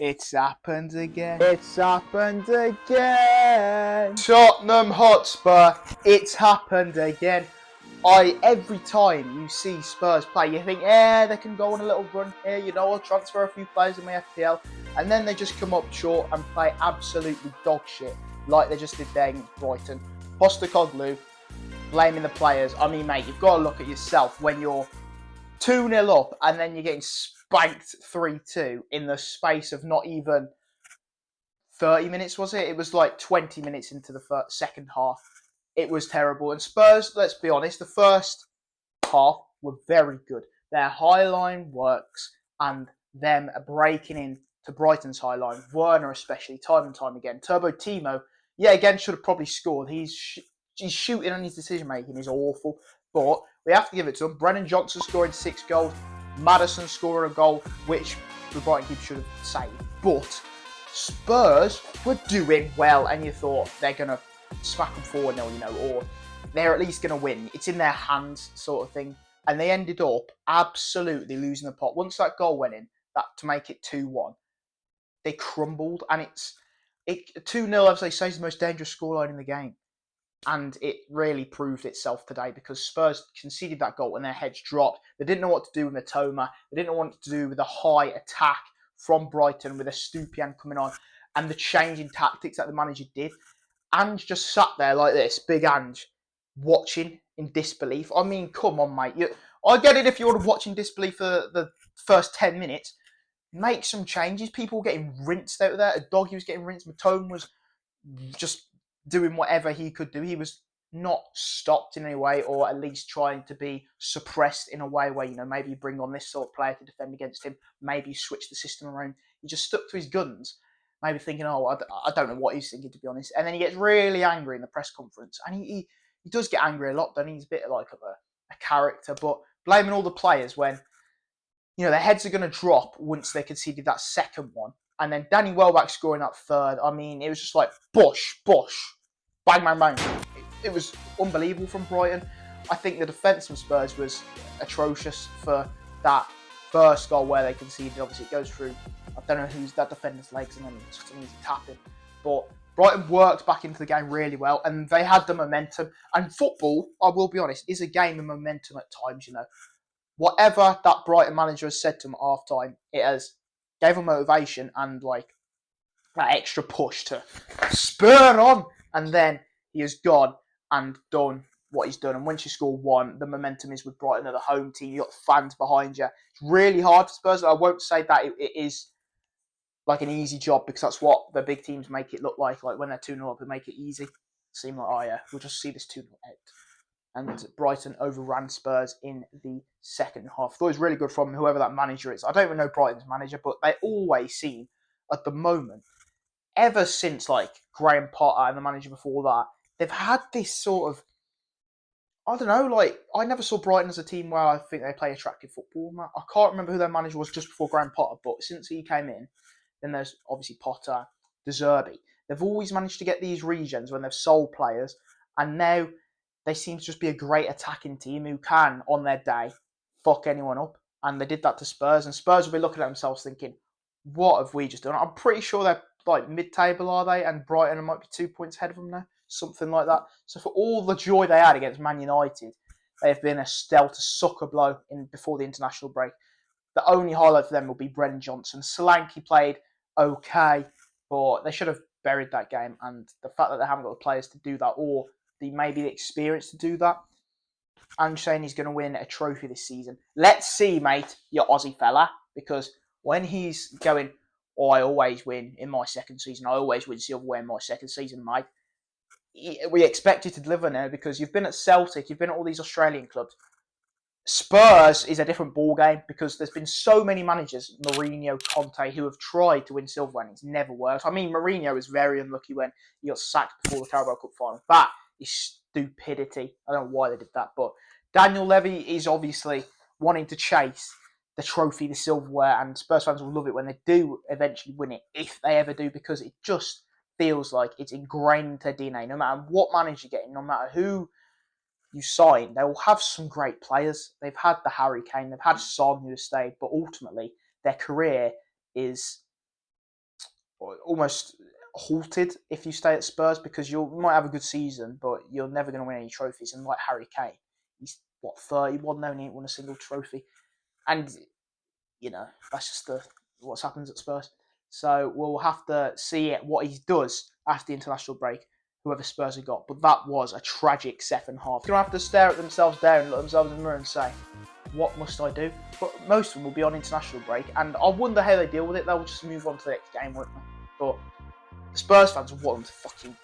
It's happened again. It's happened again. Tottenham Hotspur. It's happened again. Every time you see Spurs play, you think, they can go on a little run here. I'll transfer a few players in my FPL, and then they just come up short and play absolutely dog shit, like they just did there against Brighton. Postecoglou blaming the players. I mean, mate, you've got to look at yourself when you're 2-0 up and then you're getting spanked 3-2 in the space of not even 30 minutes, was it? It was like 20 minutes into the second half. It was terrible. And Spurs, let's be honest, the first half were very good. Their high line works and them breaking in to Brighton's high line, Werner especially, time and time again. Turbo Timo, again, should have probably scored. He's shooting and his decision making is awful. But we have to give it to him. Brennan Johnson scoring 6 goals. Maddison scoring a goal, which the Brighton keeper should have saved. But Spurs were doing well, and you thought they're going to smack them 4-0, or they're at least going to win. It's in their hands, sort of thing. And they ended up absolutely losing the pot. Once that goal went in, that to make it 2-1, they crumbled. And it's 2-0, as they say, is the most dangerous scoreline in the game. And it really proved itself today because Spurs conceded that goal and their heads dropped. They didn't know what to do with Mitoma. They didn't know what to do with the high attack from Brighton with a Stupian coming on and the change in tactics that the manager did. Ange just sat there like this, big Ange, watching in disbelief. I mean, come on, mate. I get it if you're watching disbelief for the first 10 minutes. Make some changes. People were getting rinsed out there. Doggy was getting rinsed. Matone was just doing whatever he could do. He was not stopped in any way, or at least trying to be suppressed in a way where, maybe you bring on this sort of player to defend against him. Maybe you switch the system around. He just stuck to his guns. Maybe thinking, I don't know what he's thinking, to be honest. And then he gets really angry in the press conference. And he does get angry a lot, doesn't he? He's a bit like of a character. But blaming all the players when, their heads are going to drop once they conceded that second one. And then Danny Welbeck scoring that third. I mean, it was just like, bush, bang, bang, bang. It was unbelievable from Brighton. I think the defence from Spurs was atrocious for that first goal where they conceded. Obviously, it goes through, I don't know who's that defender's legs, and then it's just an easy tapping. But Brighton worked back into the game really well, and they had the momentum. And football, I will be honest, is a game of momentum at times, Whatever that Brighton manager has said to them at half-time, it has gave them motivation and, like, that extra push to spur on. And then he has gone and done what he's done. And once you score one, the momentum is with Brighton at the home team. You've got fans behind you. It's really hard for Spurs. I won't say that it is like an easy job, because that's what the big teams make it look like. Like when they're 2-0 up, they make it easy. Seem like, we'll just see this 2-0 out. And Brighton overran Spurs in the second half. I thought it was really good from whoever that manager is. I don't even know Brighton's manager, but they always seem, at the moment, ever since like Graham Potter and the manager before that, they've had this sort of, I don't know, like, I never saw Brighton as a team where I think they play attractive football. I can't remember who their manager was just before Graham Potter, but since he came in, then there's obviously Potter, De Zerbi. They've always managed to get these regions when they've sold players, and now they seem to just be a great attacking team who can, on their day, fuck anyone up. And they did that to Spurs, and Spurs will be looking at themselves thinking, what have we just done? I'm pretty sure they're like mid-table, are they? And Brighton might be 2 points ahead of them now, something like that. So for all the joy they had against Man United, they have been dealt a sucker blow before the international break. The only highlight for them will be Brennan Johnson. Solanke played okay, but they should have buried that game. And the fact that they haven't got the players to do that, or maybe the experience to do that, I'm saying he's going to win a trophy this season. Let's see, mate, you Aussie fella, because when he's going, I always win in my second season, I always win silverware in my second season, mate, we expect you to deliver now, because you've been at Celtic, you've been at all these Australian clubs. Spurs is a different ball game, because there's been so many managers, Mourinho, Conte, who have tried to win silverware and it's never worked. I mean, Mourinho was very unlucky when he got sacked before the Carabao Cup final. That is stupidity. I don't know why they did that, but Daniel Levy is obviously wanting to chase the trophy, the silverware, and Spurs fans will love it when they do eventually win it, if they ever do, because it just feels like it's ingrained into their DNA. No matter what manager you're getting, no matter who you sign, they will have some great players. They've had the Harry Kane, they've had Son who has stayed, but ultimately their career is almost halted if you stay at Spurs, because you might have a good season, but you're never going to win any trophies. And like Harry Kane, he's 31 now and he ain't won a single trophy. And that's just what's happens at Spurs. So we'll have to see what he does after the international break, whoever Spurs have got. But that was a tragic second half. They're going to have to stare at themselves down, look themselves in the mirror and say, what must I do? But most of them will be on international break, and I wonder how they deal with it. They'll just move on to the next game, won't they? But the Spurs fans will want them to fucking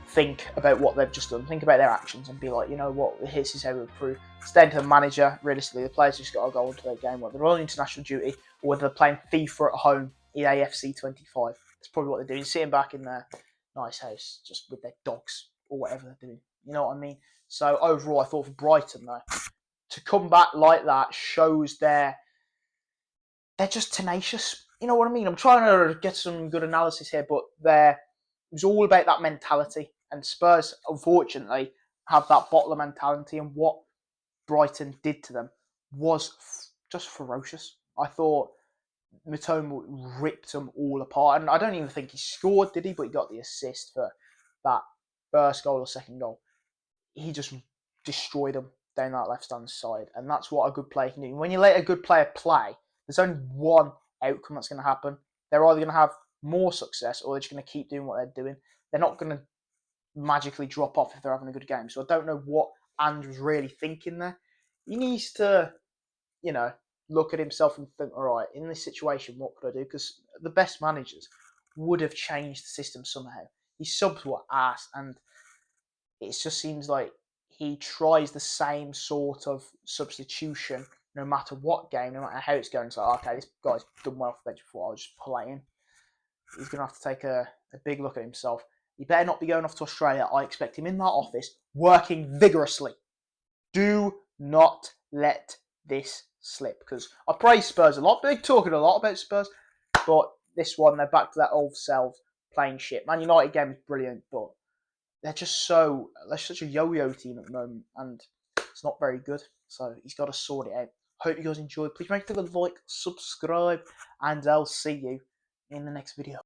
think about what they've just done, think about their actions, and be like, you know what, this is how we improve. Staying to the manager, realistically, the players just got to go on to their game, whether they're on international duty or whether they're playing FIFA at home in AFC 25. That's probably what they're doing, sitting back in their nice house, just with their dogs or whatever they're doing. You know what I mean? So overall, I thought for Brighton, though, to come back like that shows they're just tenacious. You know what I mean? I'm trying to get some good analysis here, but it was all about that mentality. And Spurs, unfortunately, have that bottler mentality. And what Brighton did to them was just ferocious. I thought Mitoma ripped them all apart. And I don't even think he scored, did he? But he got the assist for that first goal or second goal. He just destroyed them down that left-hand side. And that's what a good player can do. When you let a good player play, there's only one outcome that's going to happen. They're either going to have more success or they're just going to keep doing what they're doing. They're not going to magically drop off if they're having a good game. So I don't know what Andrew's really thinking there. He needs to, look at himself and think, all right, in this situation, what could I do? Because the best managers would have changed the system somehow. His subs were ass, and it just seems like he tries the same sort of substitution no matter what game, no matter how it's going. It's like, okay, this guy's done well for bench before, I'll just play him. He's going to have to take a big look at himself. He better not be going off to Australia. I expect him in that office, working vigorously. Do not let this slip, because I praise Spurs a lot. Big talking a lot about Spurs, but this one, they're back to that old selves playing shit. Man United game is brilliant, but they're such a yo-yo team at the moment, and it's not very good. So he's got to sort it out. Hope you guys enjoyed. Please make sure to like, subscribe, and I'll see you in the next video.